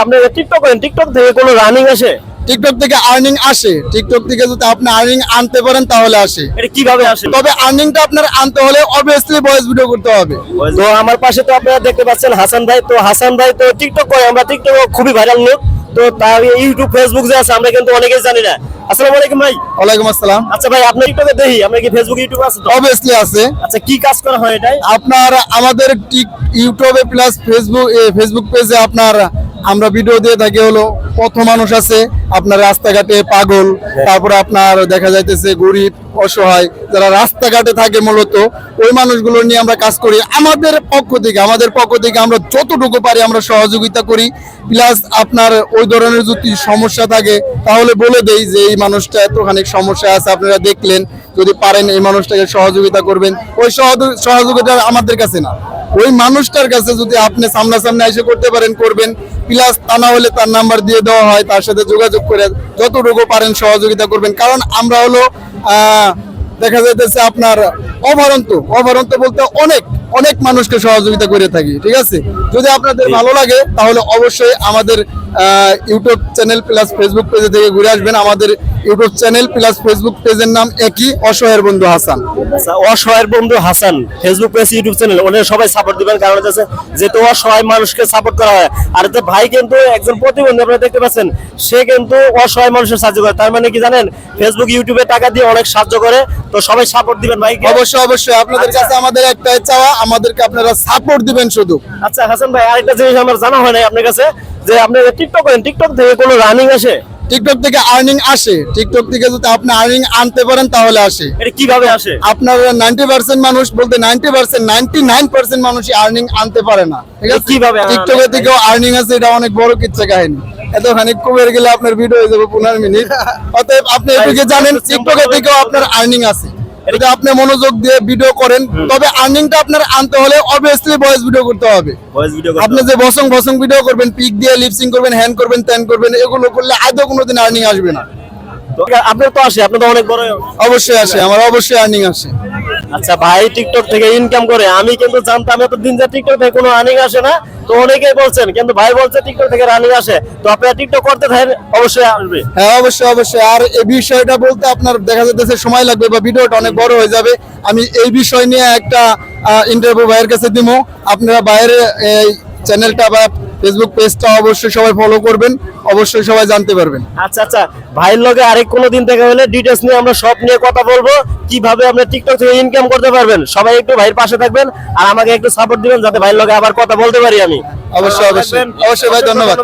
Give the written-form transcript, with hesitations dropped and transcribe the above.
আপনি টিকটক করেন, টিকটক থেকে কোনো রানিং আসে? টিকটক থেকে আর্নিং আসে, টিকটক থেকে যদি আপনি আর্নিং আনতে পারেন তাহলে আসে। এটা কিভাবে আসে? তবে আর্নিংটা আপনার আনতে হলে অবভিয়াসলি ভয়েস ভিডিও করতে হবে। তো আমার পাশে তো আপনারা দেখতে পাচ্ছেন হাসান ভাই। তো হাসান ভাই তো টিকটক করে, আমরা টিকটক খুবই ভাইরাল লোক। তো তার ইউটিউব ফেসবুক যে আছে আমরা কিন্তু অনেকেই জানি না। আসসালামু আলাইকুম ভাই। ওয়ালাইকুম আসসালাম। আচ্ছা ভাই, আপনি টিকটকে দেখি, আমরা কি ফেসবুক ইউটিউব আছে তো? অবভিয়াসলি আছে। আচ্ছা, কি কাজ করা হয় এটাই? আপনার আমাদের ইউটিউবে প্লাস ফেসবুক পেজে আপনার আমরা ভিডিও দিয়ে থাকি। হলো পথ মানুষ আছে আপনার রাস্তাঘাটে পাগল, তারপরে আপনার দেখা যাইতেছে গরিব অসহায় যারা রাস্তাঘাটে থাকে, মূলত ওই মানুষগুলো নিয়ে আমরা কাজ করি। আমাদের পক্ষ থেকে আমরা যতটুকু পারি আমরা সহযোগিতা করি। প্লাস আপনার ওই ধরনের যদি সমস্যা থাকে তাহলে বলে দেই যে এই মানুষটা এতখানি সমস্যা আছে, আপনারা দেখলেন, যদি পারেন এই মানুষটাকে সহযোগিতা করবেন। ওই সহযোগিতা আমাদের কাছে না, ওই মানুষটার কাছে যদি আপনি সামনাসামনি এসে করতে পারেন করবেন। প্লাস তা না হলে তার নাম্বার দিয়ে দেওয়া হয়, তার সাথে যোগাযোগ করে যতটুকু পারেন সহযোগিতা করবেন। কারণ আমরা হলো দেখা যাইতেছে আপনার অভারন্ত বলতে অনেক মানুষকে সহযোগিতা করে থাকি। ঠিক আছে, যদি আপনাদের ভালো লাগে তাহলে অবশ্যই আমাদের ইউটিউব চ্যানেল প্লাস ফেসবুক পেজে থেকে ঘুরে আসবেন। আমাদের ইউটিউব চ্যানেল প্লাস ফেসবুক পেজের নাম একই, অসহায়ের বন্ধু হাসান। আচ্ছা, অসহায়ের বন্ধু Hasan Facebook page YouTube channel, ওনারা সবাই সাপোর্ট দিবেন। কারণ হচ্ছে যেহেতু অসহায় মানুষকে সাপোর্ট করা হয়, আর যে ভাই কিন্তু একজন প্রতিবন্ধী, আপনারা দেখতে পাচ্ছেন, সে কিন্তু অসহায় মানুষের সাহায্য করে। তার মানে কি জানেন, ফেসবুক ইউটিউবে টাকা দিয়ে অনেক সাহায্য করে। তো সবাই সাপোর্ট দিবেন ভাই। অবশ্যই আপনাদের কাছে আমাদের একটাই চাওয়া, আমাদেরকে আপনারা সাপোর্ট দিবেন শুধু। আচ্ছা হাসান ভাই, আরেকটা জিনিস আমার জানা হয় নাই আপনার কাছে, যে আপনি টিকটক করেন, টিকটক থেকে কোনো রানিং আসে? টিকটক থেকে আর্নিং আসে, টিকটক থেকে যদি আপনি আর্নিং আনতে পারেন তাহলে আসে। এটা কিভাবে আসে? আপনার 90% মানুষ বলতে 99% মানুষই আর্নিং আনতে পারে না। ঠিক আছে, কিভাবে টিকটকে থেকেও আর্নিং আছে, এটা অনেক বড় কিচ্ছা কাহিনী। এতখানি কমের গেলে আপনার ভিডিও হয়ে যাবে 15 মিনিট। অতএব আপনি এটুকু জানেন টিকটকে থেকেও আপনার আর্নিং আছে। যদি আপনি মনোযোগ দিয়ে ভিডিও করেন, তবে আর্নিংটা আপনার আনতে হলে অবভিয়াসলি ভয়েস ভিডিও করতে হবে। ভয়েস ভিডিও আপনি যে বসং ভিডিও করবেন, পিক দিয়ে লিপসিং করবেন, হ্যান্ড করবেন, ত্যান করবেন, এগুলো করলে আদৌ কোনোদিন আর্নিং আসবে না। আপনার তো আসে, আপনি তো অনেক বড়। অবশ্যই আসে, আমার অবশ্যই আর্নিং আসে। আচ্ছা ভাই টিকটক থেকে ইনকাম করে, আমি কিন্তু জানতাম এতদিন যে টিকটক থেকে কোনো আর্নিং আসে না। তো অনেকেই বলছেন, কিন্তু ভাই বলছে টিকটক থেকে রানিং আসে। তো আপনারা টিকটক করতে থাকেন, অবশ্যই আসবে। হ্যাঁ অবশ্যই। আর এই বিষয়টা বলতে আপনার দেখা যাচ্ছে সময় লাগবে বা ভিডিওটা অনেক বড় হয়ে যাবে। আমি এই বিষয় নিয়ে একটা ইন্টারভিউ ভাইয়ের কাছে দিব। আপনারা বাইরে এই চ্যানেলটা বা ফেসবুক পেজটা অবশ্যই সবাই ফলো করবেন, অবশ্যই সবাই জানতে পারবেন। আচ্ছা, ভাইয়ের লগে আরেক কোনো দিন দেখা হলে ডিটেলস নিয়ে আমরা সব নিয়ে কথা বলবো, কিভাবে আপনি টিকটক থেকে ইনকাম করতে পারবেন। সবাই একটু ভাইয়ের পাশে থাকবেন আর আমাকে একটু সাপোর্ট দিবেন, যাতে ভাইয়ের লগে আবার কথা বলতে পারি আমি। অবশ্যই ভাই, ধন্যবাদ।